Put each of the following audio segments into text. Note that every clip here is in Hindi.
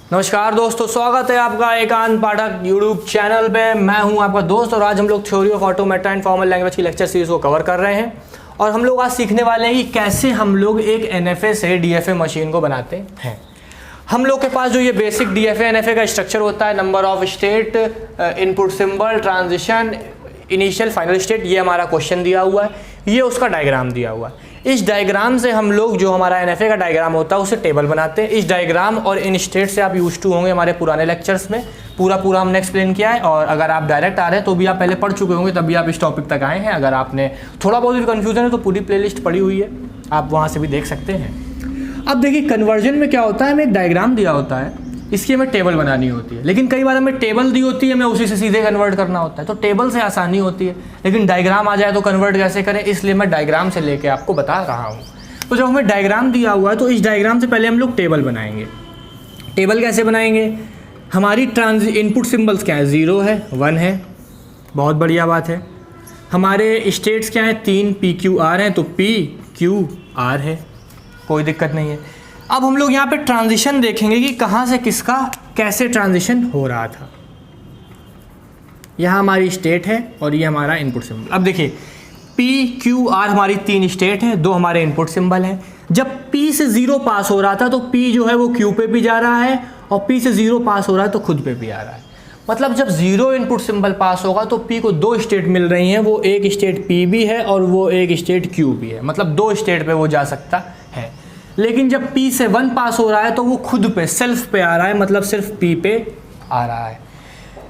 नमस्कार दोस्तों, स्वागत है आपका एकांत पाठक यूट्यूब चैनल पे। मैं हूं आपका दोस्त और आज हम लोग theory of automata and formal language की लेक्चर सीरीज को कवर कर रहे हैं। और हम लोग आज सीखने वाले हैं कि कैसे हम लोग एक एनएफए से डीएफए मशीन को बनाते हैं। हम लोग के पास जो ये बेसिक डीएफए एनएफए का स्ट्रक्चर होता है, number of state, input symbol, transition, initial, final state, ये हमारा क्वेश्चन दिया हुआ है, ये उसका डायग्राम दिया हुआ है। इस डायग्राम से हम लोग जो हमारा एनएफए का डायग्राम होता है उसे टेबल बनाते हैं। इस डायग्राम और इन स्टेट से आप यूज टू होंगे हमारे पुराने लेक्चर्स में, पूरा हमने एक्सप्लेन किया है। और अगर आप डायरेक्ट आ रहे हैं तो भी आप पहले पढ़ चुके होंगे, तभी आप इस टॉपिक तक आए हैं। अगर आपने थोड़ा बहुत भी कन्फ्यूजन है तो पूरी प्लेलिस्ट पड़ी हुई है, आप वहाँ से भी देख सकते हैं। अब देखिए कन्वर्जन में क्या होता है, हमें एक डायग्राम दिया होता है, इसकी हमें टेबल बनानी होती है। लेकिन कई बार हमें टेबल दी होती है, हमें उसी से सीधे कन्वर्ट करना होता है, तो टेबल से आसानी होती है। लेकिन डायग्राम आ जाए तो कन्वर्ट कैसे करें, इसलिए मैं डायग्राम से लेके आपको बता रहा हूँ। तो जब हमें डायग्राम दिया हुआ है तो इस डायग्राम से पहले हम लोग टेबल बनाएंगे। टेबल कैसे बनाएंगे, हमारी इनपुट सिंबल्स क्या है, 0 है, 1 है, बहुत बढ़िया बात है। हमारे स्टेट्स क्या हैं, 3 PQR हैं, तो PQR है, कोई दिक्कत नहीं है। अब हम लोग यहाँ पे ट्रांजिशन देखेंगे कि कहाँ से किसका कैसे ट्रांजिशन हो रहा था। यहाँ हमारी स्टेट है और ये हमारा इनपुट सिंबल। अब देखिए PQR हमारी 3 स्टेट हैं, 2 हमारे इनपुट सिंबल हैं। जब P से 0 पास हो रहा था तो P जो है वो Q पे भी जा रहा है और P से 0 पास हो रहा है तो खुद पे भी आ रहा है। मतलब जब 0 इनपुट सिंबल पास होगा तो P को 2 स्टेट मिल रही हैं, वो एक स्टेट P भी है और वो एक स्टेट Q भी है, मतलब 2 स्टेट पे वो जा सकता है। लेकिन जब P से 1 पास हो रहा है तो वो खुद पे सेल्फ पे आ रहा है, मतलब सिर्फ P पे आ रहा है।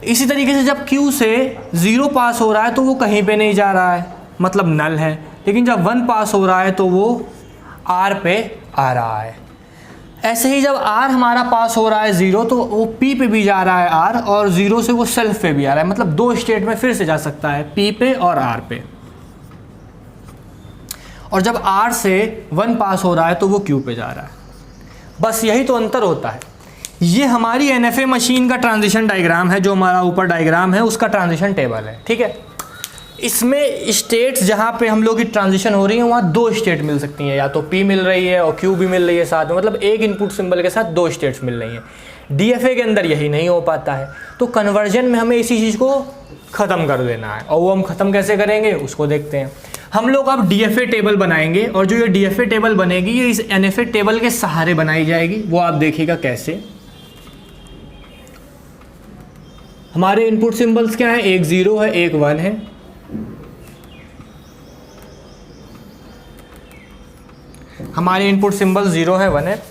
इसी तरीके से जब Q से 0 पास हो रहा है तो वो कहीं पे नहीं जा रहा है, मतलब नल है। लेकिन जब 1 पास हो रहा है तो वो R पे आ रहा है। ऐसे ही जब R हमारा पास हो रहा है 0 तो वो P पे भी जा रहा है R, और 0 से वो सेल्फ पे भी आ रहा है, मतलब 2 स्टेट में फिर से जा सकता है, P पे और R पे। और जब R से 1 पास हो रहा है तो वो Q पे जा रहा है। बस यही तो अंतर होता है। ये हमारी एनएफए मशीन का ट्रांजिशन डायग्राम है, जो हमारा ऊपर डायग्राम है उसका ट्रांजिशन टेबल है, ठीक है। इसमें स्टेट्स जहाँ पे हम लोग की ट्रांजिशन हो रही है वहाँ 2 स्टेट मिल सकती हैं, या तो P मिल रही है और Q भी मिल रही है साथ में, मतलब एक इनपुट सिंबल के साथ 2 स्टेट्स मिल रही हैं। डीएफए के अंदर यही नहीं हो पाता है, तो कन्वर्जन में हमें इसी चीज़ को ख़त्म कर देना है। और वो हम ख़त्म कैसे करेंगे उसको देखते हैं। हम लोग अब डीएफए टेबल बनाएंगे, और जो ये डीएफए टेबल बनेगी ये इस एनएफए टेबल के सहारे बनाई जाएगी, वो आप देखिएगा कैसे। हमारे इनपुट सिंबल्स क्या हैं, एक 0 है, एक 1 है। हमारे इनपुट सिंबल 0 है, 1 है।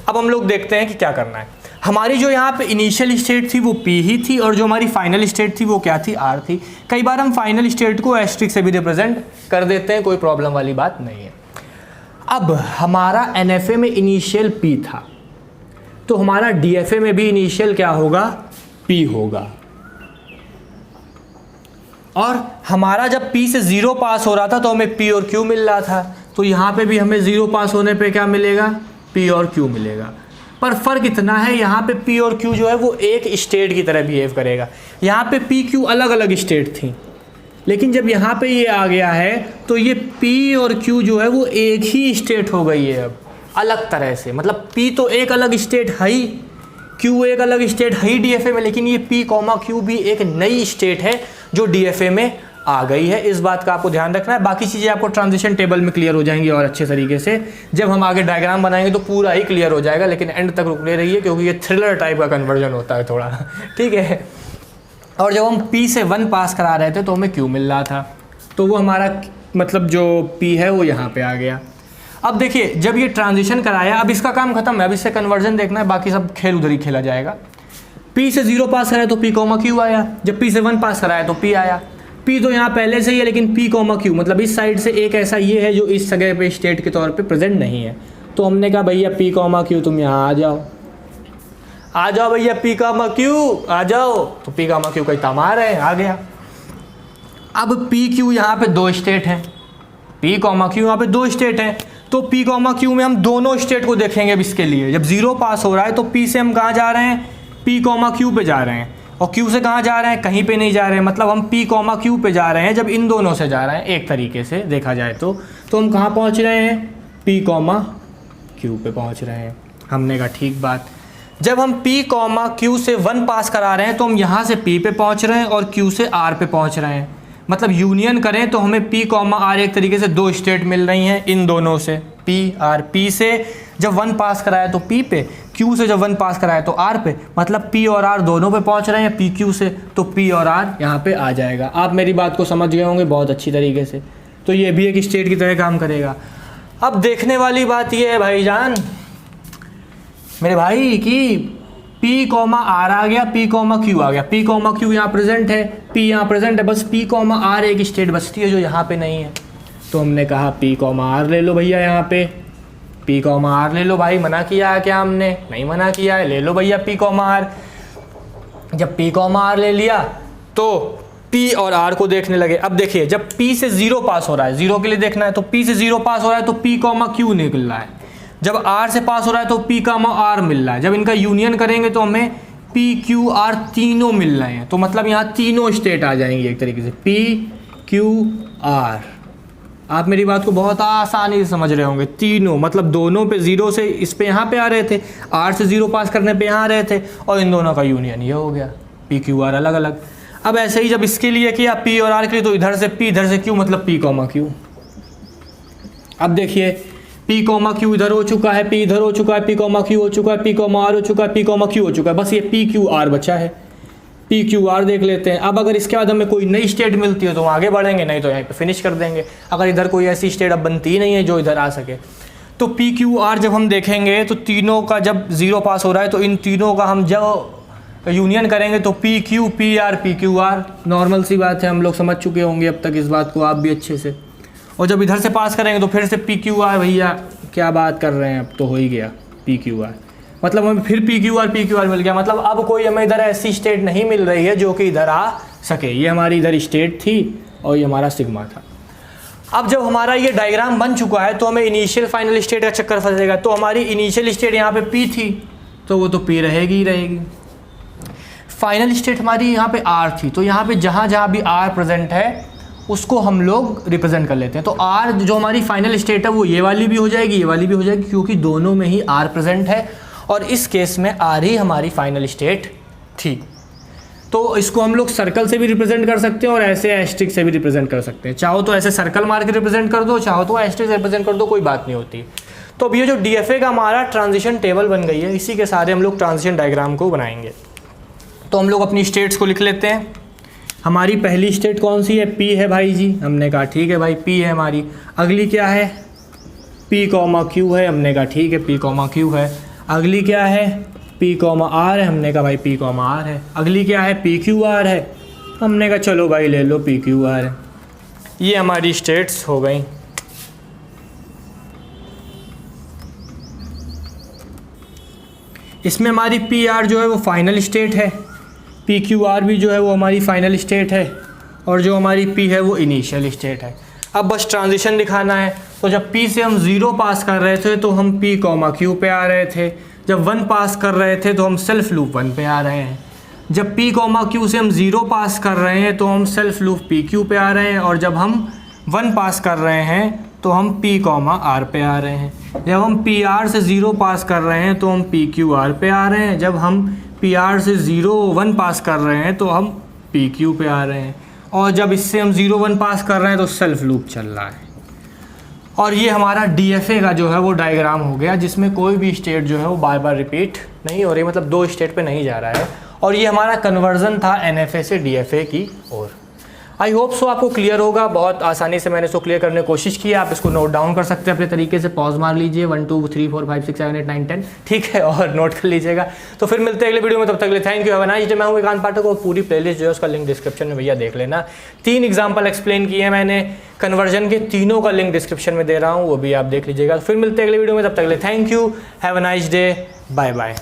अब हम लोग देखते हैं कि क्या करना है। हमारी जो यहाँ पे इनिशियल स्टेट थी वो P ही थी, और जो हमारी फाइनल स्टेट थी वो क्या थी, R थी। कई बार हम फाइनल स्टेट को एस्ट्रिक से भी रिप्रेजेंट कर देते हैं, कोई प्रॉब्लम वाली बात नहीं है। अब हमारा एनएफए में इनिशियल P था, तो हमारा डीएफए में भी इनिशियल क्या होगा, P होगा। और हमारा जब P से 0 पास हो रहा था तो हमें P और Q मिल रहा था, तो यहाँ पे भी हमें 0 पास होने पे क्या मिलेगा, P और Q मिलेगा। पर फ़र्क इतना है, यहाँ पे P और Q जो है वो एक स्टेट की तरह बिहेव करेगा। यहाँ पे P Q अलग अलग स्टेट थी, लेकिन जब यहाँ पे ये आ गया है तो ये P और Q जो है वो एक ही स्टेट हो गई है अब अलग तरह से। मतलब P तो एक अलग स्टेट है ही, Q एक अलग स्टेट है ही डीएफए में, लेकिन ये P, Q भी एक नई स्टेट है जो डीएफए में आ गई है। इस बात का आपको ध्यान रखना है। बाकी चीज़ें आपको ट्रांजिशन टेबल में क्लियर हो जाएंगी और अच्छे तरीके से। जब हम आगे डायग्राम बनाएंगे तो पूरा ही क्लियर हो जाएगा, लेकिन एंड तक रुकने रहिए क्योंकि ये थ्रिलर टाइप का कन्वर्जन होता है थोड़ा, ठीक है। और जब हम P से 1 पास करा रहे थे तो हमें Q मिल रहा था, तो वो हमारा मतलब जो P है वो यहाँ पर आ गया। अब देखिए जब ये ट्रांजिशन कराया, अब इसका काम खत्म है, अब इससे कन्वर्जन देखना है, बाकी सब खेल उधर ही खेला जाएगा। P से 0 पास कराया तो P, Q आया। जब P से 1 पास कराया तो P आया। P तो यहाँ पहले से ही है, लेकिन P, Q मतलब इस साइड से एक ऐसा ये है जो इस जगह पे स्टेट के तौर पे प्रेजेंट नहीं है। तो हमने कहा भैया P, Q तुम यहाँ आ जाओ भैया, P, Q आ जाओ। तो P, Q का तमार है, आ गया। अब P, Q यहाँ पे 2 स्टेट हैं, P, Q यहाँ पे 2 स्टेट हैं, तो P, Q में हम दोनों स्टेट को देखेंगे। अब इसके लिए जब 0 पास हो रहा है तो P से हम कहाँ जा रहे हैं, P, Q पे जा रहे हैं, और Q से कहाँ जा रहे हैं, कहीं पे नहीं जा रहे हैं, मतलब हम P, Q पे जा रहे हैं। जब इन दोनों से जा रहे हैं एक तरीके से देखा जाए तो हम कहाँ पहुँच रहे हैं, P, Q पे पहुँच रहे हैं। हमने कहा ठीक बात। जब हम P कॉमा Q से 1 पास करा रहे हैं तो हम यहाँ से P पे पहुँच रहे हैं और Q से R पे पहुँच रहे हैं। मतलब यूनियन करें तो हमें P कॉमा R एक तरीके से दो स्टेट मिल रही हैं इन दोनों से। P R, P से जब 1 पास कराया तो P पे, Q से जब 1 पास कराया तो R पे, मतलब P और R दोनों पे पहुँच रहे हैं PQ से, तो P और R यहाँ पे आ जाएगा। आप मेरी बात को समझ गए होंगे बहुत अच्छी तरीके से। तो ये भी एक स्टेट की तरह काम करेगा। अब देखने वाली बात ये है भाईजान मेरे भाई कि P कॉमा R आ गया, P कॉमा Q आ गया। P कॉमा Q यहाँ प्रेजेंट है, P यहाँ प्रेजेंट है, बस P कॉमा R एक स्टेट बचती है जो यहाँ पे नहीं है। तो हमने कहा P कॉमा R ले लो भैया, यहाँ पे P कॉमा R ले लो भाई। मना किया है क्या हमने? नहीं मना किया है, ले लो भैया P कॉमा R। जब P कॉमा R ले लिया तो P और R को देखने लगे। अब देखिए जब P से 0 पास हो रहा है, 0 के लिए देखना है, तो P से 0 पास हो रहा है तो P कॉमा Q निकल रहा है। जब R से पास हो रहा है तो P कॉमा R मिल रहा है। जब इनका यूनियन करेंगे तो हमें P Q R तीनों मिल रहे हैं। तो मतलब यहाँ तीनों स्टेट आ जाएंगी एक तरीके से, P Q R। आप मेरी बात को बहुत आसानी से समझ रहे होंगे। तीनों मतलब दोनों पे 0 से इस पे यहाँ पे आ रहे थे, R से 0 पास करने पे यहाँ आ रहे थे, और इन दोनों का यूनियन ये हो गया, P Q R अलग अलग। अब ऐसे ही जब इसके लिए किया P और R के लिए, तो इधर से P इधर से Q, मतलब P कॉमा Q। अब देखिए P कॉमा Q इधर हो चुका है, P इधर हो चुका है, P कॉमा Q हो चुका है, P कॉमा R हो चुका है, P कॉमा Q हो चुका है। बस ये P Q R बचा है। P Q R देख लेते हैं। अब अगर इसके बाद हमें कोई नई स्टेट मिलती है तो हम आगे बढ़ेंगे, नहीं तो यहीं पे फिनिश कर देंगे। अगर इधर कोई ऐसी स्टेट अब बनती ही नहीं है जो इधर आ सके, तो P Q R जब हम देखेंगे तो तीनों का जब 0 पास हो रहा है तो इन तीनों का हम जब यूनियन करेंगे तो P Q P R P Q R। Normal सी बात है, हम लोग समझ चुके होंगे अब तक इस बात को, आप भी अच्छे से। और जब इधर से पास करेंगे तो फिर से P Q R। भैया क्या बात कर रहे हैं, अब तो हो ही गया P Q R। मतलब हमें फिर P Q R मिल गया। मतलब अब कोई हमें इधर ऐसी स्टेट नहीं मिल रही है जो कि इधर आ सके। ये हमारी इधर स्टेट थी और ये हमारा सिग्मा था। अब जब हमारा ये डायग्राम बन चुका है तो हमें इनिशियल फाइनल स्टेट का चक्कर फंसेगा। तो हमारी इनिशियल स्टेट यहाँ पे P थी तो वो तो P रहेगी ही रहेगी। फाइनल स्टेट हमारी यहाँ पे R थी, तो यहाँ पे जहाँ जहाँ भी R प्रेजेंट है उसको हम लोग रिप्रेजेंट कर लेते हैं। तो R जो हमारी फाइनल स्टेट है वो ये वाली भी हो जाएगी, ये वाली भी हो जाएगी, क्योंकि दोनों में ही R प्रेजेंट है और इस केस में R ही हमारी फाइनल स्टेट थी। तो इसको हम लोग सर्कल से भी रिप्रेजेंट कर सकते हैं और ऐसे एस्ट्रिक से भी रिप्रेजेंट कर सकते हैं। चाहो तो ऐसे सर्कल मार के रिप्रेजेंट कर दो, चाहो तो एस्ट्रिक से रिप्रेजेंट कर दो, कोई बात नहीं होती। तो अब ये जो DFA का हमारा ट्रांजिशन टेबल बन गई है, इसी के सारे हम लोग ट्रांजिशन डायग्राम को बनाएंगे। तो हम लोग अपनी स्टेट्स को लिख लेते हैं। हमारी पहली स्टेट कौन सी है? P है भाई जी। हमने कहा ठीक है भाई P है हमारी। अगली क्या है? P कॉमा Q है। हमने कहा ठीक है P कॉमा Q है। अगली क्या है? P कॉमा R है। हमने कहा भाई P कॉमा R है। अगली क्या है? P Q R है। हमने कहा चलो भाई ले लो P Q R है। ये हमारी स्टेट्स हो गई। इसमें हमारी P R जो है वो फाइनल स्टेट है, P Q R भी जो है वो हमारी फाइनल स्टेट है, और जो हमारी P है वो इनिशियल स्टेट है। अब बस ट्रांजिशन दिखाना है। तो जब P से हम 0 पास कर रहे थे तो हम P कॉमा Q पे आ रहे थे। जब 1 पास कर रहे थे तो हम सेल्फ लूप 1 पे आ रहे हैं। जब P कॉमा Q से हम 0 पास कर रहे हैं तो हम सेल्फ लूप P Q पे आ रहे हैं। और जब हम 1 पास कर रहे हैं तो हम P कॉमा R पे आ रहे हैं। जब हम P R से 0 पास कर रहे हैं तो हम P Q R पे आ रहे हैं। जब हम P R से 1 पास कर रहे हैं तो हम P Q पे आ रहे हैं। और जब इससे हम 1 पास कर रहे हैं तो सेल्फ लूप चल रहा है। और ये हमारा DFA का जो है वो डायग्राम हो गया, जिसमें कोई भी स्टेट जो है वो बार बार रिपीट नहीं हो रही, मतलब 2 स्टेट पे नहीं जा रहा है। और ये हमारा कन्वर्जन था NFA से DFA की ओर। आई होप सो आपको क्लियर होगा। बहुत आसानी से मैंने इसको क्लियर करने की कोशिश की है। आप इसको नोट डाउन कर सकते हैं अपने तरीके से, पॉज मार लीजिए 1 2 3 4 5 6 7 8 9 10, ठीक है, और नोट कर लीजिएगा। तो फिर मिलते हैं अगले वीडियो में, तब तक के लिए thank you, have a nice day. मैं हूं एकांत पाठक और पूरी प्लेलिस्ट जो है उसका लिंक डिस्क्रिप्शन में भैया देख लेना। 3 एग्जाम्पल एक्सप्लेन किए हैं मैंने कन्वर्जन के, तीनों का लिंक डिस्क्रिप्शन में दे रहा हूँ, वो भी आप देख लीजिएगा। फिर मिलते हैं अगले वीडियो में, तब तक के लिए thank you, have a nice day, bye bye.